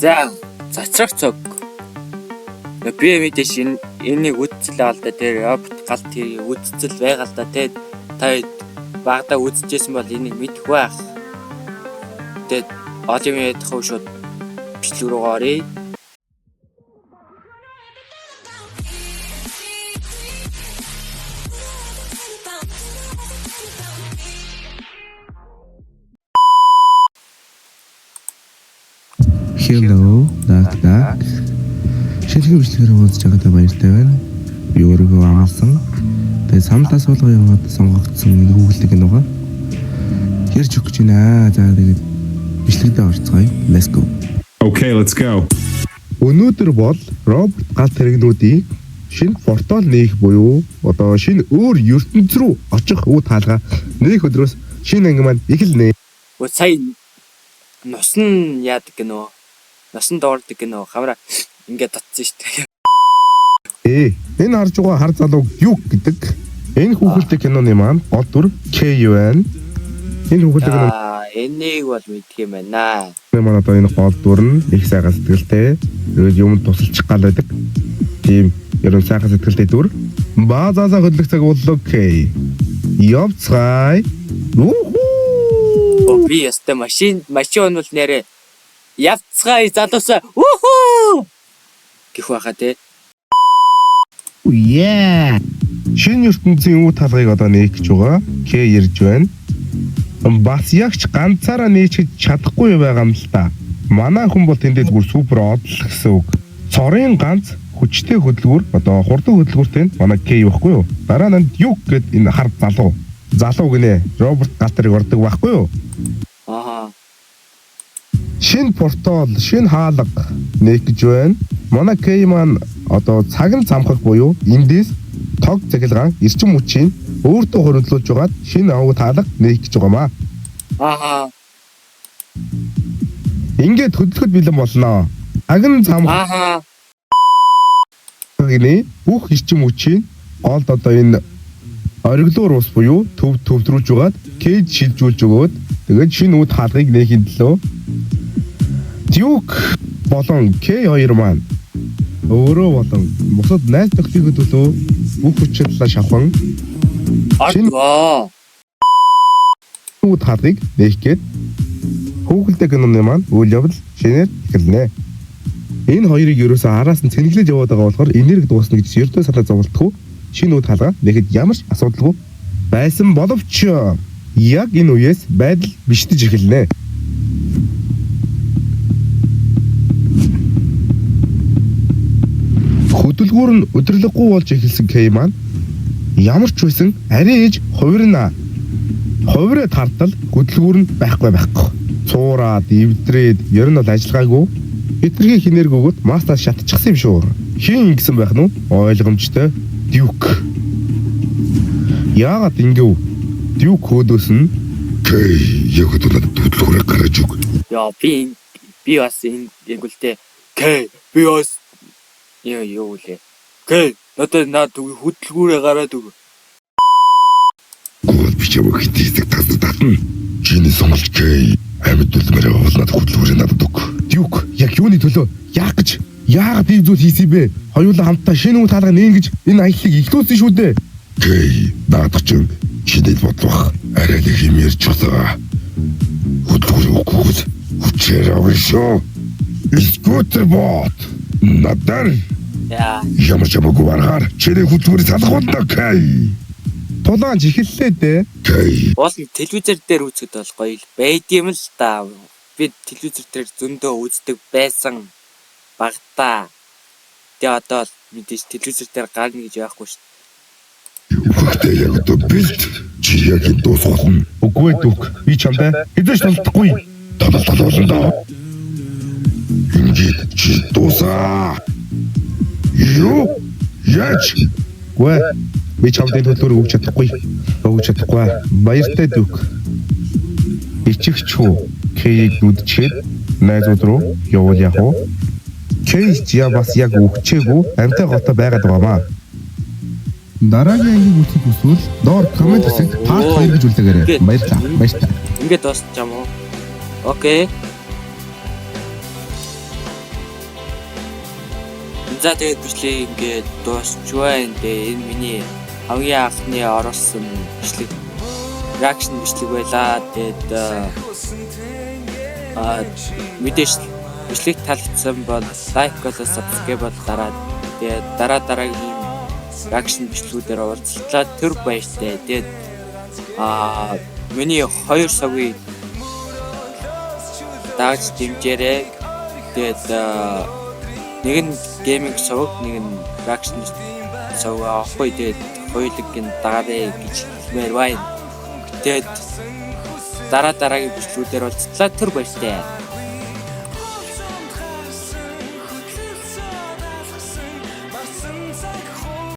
За цацрах цог. Би мэдээж энийг үтцэл аа л да тэр робот галт тэрийг үтцэл байгаа л да те та багада үтцэжсэн бол энийг мэдэх байх. Тэгээд одим ядах уу шууд бичлэг рүү оръё. Hello, даг. Шинэ бичлэгээр уулзж байгаадаа баяртай байна. Би өөрөө амарсан. Тэгээд самтаас болгоо яваад сонгогдсон Google гэх нугаа. Ярьж өгч байна. За тэгээд бичлэгдээ орцгоё. Let's go. Okay, let's go. Өнөөдөр бол робот галт хэрэгнүүдийг шинэ портал нээх буюу одоо шинэ өөр ертөнц рүү очих үе таалга нэг өдрөөс шинэ анги маань эхэлнэ. Сая нусан яадаг гэнэ. Насан доордог гэнэ. Хамра ингээд татсан шүү дээ. Энэ харж байгаа хар залууг юу гэдэг? Энэ хүүхэлдэйн киноны маань гол дүр K байна. Энэ хүүхэлдэйн кино энийг бол мэдх юм байна. Манай одоо энэ гол дүр нь их сайхан сэтгэлтэй. Тэгээд юм тусалчих гал байдаг. Тийм ерөн сайхан сэтгэлтэй дүр. Баазаасаа хөдлөх цаг боллоо K. Явцгай. Би ястай машин бол нэрэ явцгай залуусаа үхүү гэх байхаа те. Yeah. Шинэ ертөнцийн үе талгыг одоо нээх гэж байгаа. К ярьж байна. Бас ягч ганцаараа нээчих чадахгүй байгаа юм л та. Манай хүн бол тэндээ зүгээр супер одл гэсэн үг. Цорын ганц хүчтэй хөдөлгүүр одоо хурдан хөдөлгүүртэй манай К байхгүй юу? Дараа нь юу гэд энэ хар залуу гинэ. Роберт Галтерыг ордог байхгүй юу? Шинэ портал, шинэ хаалга нээх гэж байна. Манай К маань одоо цагын замхаг буюу эндээс тог цахилгаан эрчим хүчийг өөртөө хөрвүүлж байгаад шинэ аваг хаалга нээх гэж байгаамаа. Ингээд хөдлөхөд бэлэн болноо. Аган замхаг. Гинэ бүх эрчим хүчийг голд одоо энэ ориглоор ус буюу төвдрүүлж байгаад К шилжүүлж өгөөд тэгээд шинэ үе хаалгыг нээхийн төлөө Duke болон K2 маань өөрөө болон бусад найз нөхдөд төлөө бүх хүчлээ шавхан үе хаалгыг нээх гээд хүүхэлдэйн киноны маань үйл явдал шинээр эхэлнэ. Энэ хоёрыг ерөөсөө араас нь цэнгэлж яваад байгаа болохоор энерги дуусна гэж ердөө санаа зовлтгүй шинэ үе хаалга нэхэд ямар ч асуудалгүй байсан боловч яг энэ үеэс байдал бишдэж эхэлнэ. Хөдөлгүүр нь өдөрлөггүй болж эхэлсэн К маань ямар ч байсан арай ээж хувирна. Хувираа тартал хөдөлгүүр нь байхгүй. Цуураад, эвдрээд ер нь бол ажиллагаагүй. Хитрхи хинэрг өгөөд мастер шатчихсан юм шүү. Хин ингэсэн байх нь ойлгомжтой. Duke. Яагаад ингэв? Duke хөөдөөс нь К яг өдөрөд хөдөлгүүрээ гаргаж өг. Яа би бас энэ ягуултэй К би бас юу лээ. К надад хөдөлгүүрээ гараад өг. Би чамд хитийсэг татна. Чиний сонголт К амьд үлмээр уулнаад хөдөлгүүрээ надад өг. Duke яг юуны төлөө яагаад ийм зүйл хийсэн бэ? Хоёулаа хамтдаа шинэ үе хаалга нээн гэж энэ аяллыг ихлүүлсэн шүү дээ. К наадах чинь чиний бодлого арай нэг юм ярьж байгаа. Хөдөлгүүрээ өгөхөд хүчээр авшаа. Скутер бот. Надар ямар ч амгүй барахаар чиний хөдөлгүүрийг салах болно К. Тулаанч эхэллээ дээ. К. Бол телевизэр дээр үзэхэд бол гоё байд юм л да. Би телевизэр дээр зөндөө үздэг байсан багтаа. Тэгээ одоо мэдээж телевизэр дээр гарна гэж яахгүй шүү дээ. Үхтэй яг одоо бэлт чи яг энэ дуусгах. Үгүй Дүк. Би чамтай хэзээ ч толдохгүй. Толуулна даа. Ингээд чи дуусаа. Юу? Яач? Гүй. Би чамтай төлөөр өгч чадахгүй. Баяртай Дүк. Ичихч хүү. К-ийг нүдчихэд найзууд руу явуул яах вэ? К я бас яг өгчээгүй амтай готоо байгаад байгаамаа. Дараагийн ангийг үзэх хүсвэл доор коммент хэсэгт part 2 гэж үлдээгээрэй. Баярлалаа. Ингээд дуусч юм уу? Окей. За тэгээд бичлэг ингээд дуусч байна. Тэгээд энэ миний хамгийн анхны оруулсан бичлэг reaction бичлэг байлаа. Тэгээд мэдээж бичлэг таалагдсан бол лайк болоо subscribe бол дараад тэгээд дараагийн reaction бичлэгүүдээр уулзлаа. Тэр баяртай. Тэгээд миний 2 савыг дагж дэмжээрэй. Тэгээд нэг нь гейминг сувг, нэг нь reaction сувг авахгүй. Тэгээд хоёулыг дагаарай гэж хэлмээр байна. Тэгээд дараагийн бичлэгүүдээр уулзлаа. Тэр баяртай.